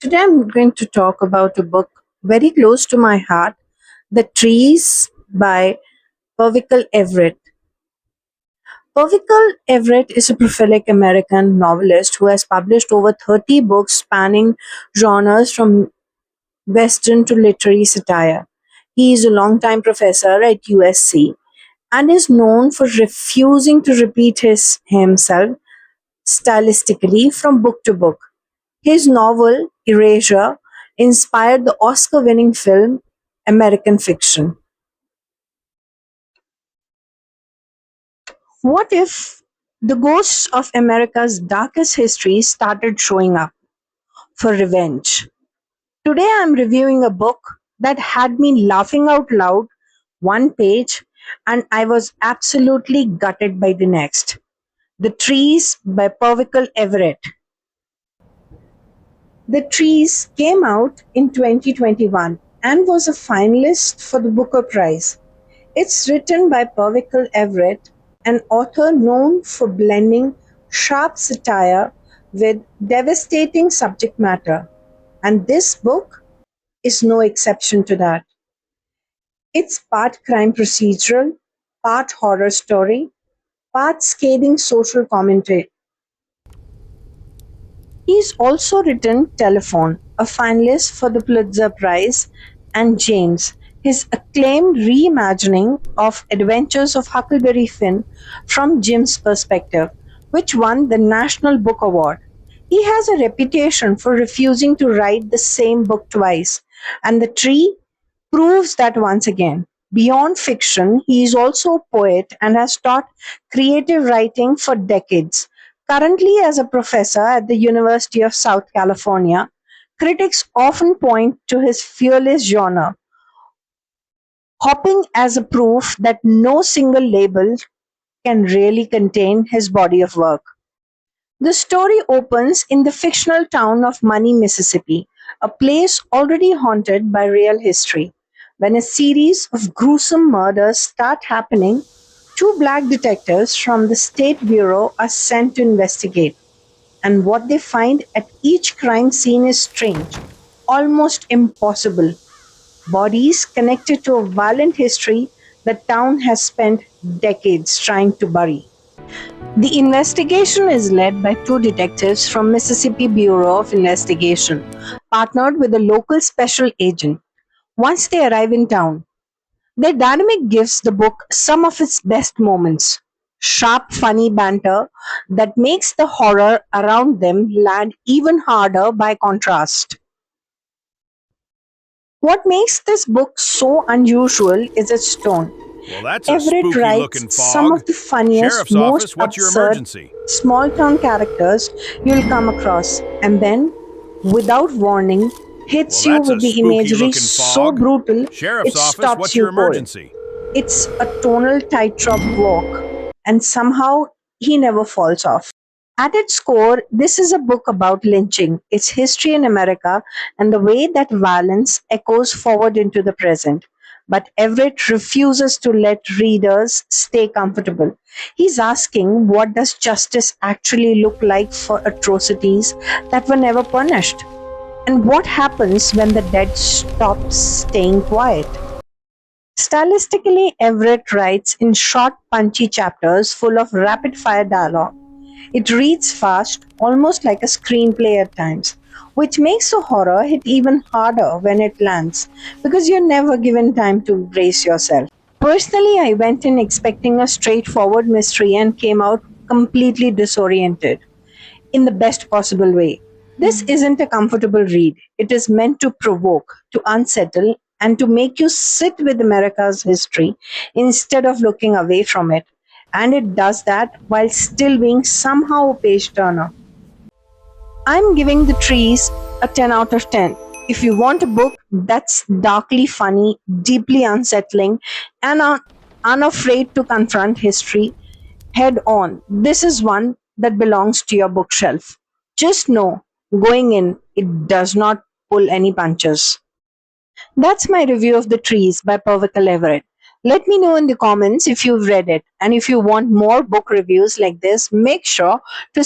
Today I'm going to talk about a book very close to my heart, The Trees by Percival Everett. Percival Everett is a prolific American novelist who has published over 30 books spanning genres from Western to literary satire. He is a longtime professor at USC and is known for refusing to repeat himself stylistically from book to book. His novel, "Erasure", inspired the Oscar-winning film American Fiction. What if the ghosts of America's darkest history started showing up for revenge? Today I'm reviewing a book that had me laughing out loud one page and I was absolutely gutted by the next. The Trees by Percival Everett. The Trees came out in 2021 and was a finalist for the Booker Prize. It's written by Percival Everett, an author known for blending sharp satire with devastating subject matter, and this book is no exception to that. It's part crime procedural, part horror story, part scathing social commentary. He's also written "Telephone", a finalist for the Pulitzer Prize, and "James", his acclaimed reimagining of Adventures of Huckleberry Finn from Jim's perspective, which won the National Book Award. He has a reputation for refusing to write the same book twice, and The Tree proves that once again. Beyond fiction, he is also a poet and has taught creative writing for decades. Currently, as a professor at the University of South California, critics often point to his fearless genre hopping as a proof that no single label can really contain his body of work. The story opens in the fictional town of Money, Mississippi, a place already haunted by real history. When a series of gruesome murders start happening, two black detectives from the State Bureau are sent to investigate, and what they find at each crime scene is strange, almost impossible. Bodies connected to a violent history the town has spent decades trying to bury. The investigation is led by two detectives from Mississippi Bureau of Investigation, partnered with a local special agent. Once they arrive in town, their dynamic gives the book some of its best moments. Sharp, funny banter that makes the horror around them land even harder by contrast. What makes this book so unusual is its tone. Well, that's a Everett spooky writes looking some of fog. the funniest, Sheriff's most office, what's your absurd, emergency? small town characters you'll come across, and then, without warning, Well, hits you that's a with the spooky imagery looking so fog. brutal Sheriff's it office, stops what's you your cold. emergency? It's a tonal tightrope walk, and somehow he never falls off. At its core, this is a book about lynching, its history in America, and the way that violence echoes forward into the present. But Everett refuses to let readers stay comfortable. He's asking, what does justice actually look like for atrocities that were never punished? And what happens when the dead stop staying quiet? Stylistically, Everett writes in short, punchy chapters full of rapid fire dialogue. It reads fast, almost like a screenplay at times, which makes the horror hit even harder when it lands because you're never given time to brace yourself. Personally, I went in expecting a straightforward mystery and came out completely disoriented in the best possible way. This isn't a comfortable read. It is meant to provoke, to unsettle, and to make you sit with America's history instead of looking away from it. And it does that while still being somehow a page turner. I'm giving The Trees a 10 out of 10. If you want a book that's darkly funny, deeply unsettling, and unafraid to confront history head on, this is one that belongs to your bookshelf. Just know, going in, it does not pull any punches. That's my review of The Trees by Percival Everett. Let me know in the comments if you've read it, and if you want more book reviews like this, make sure to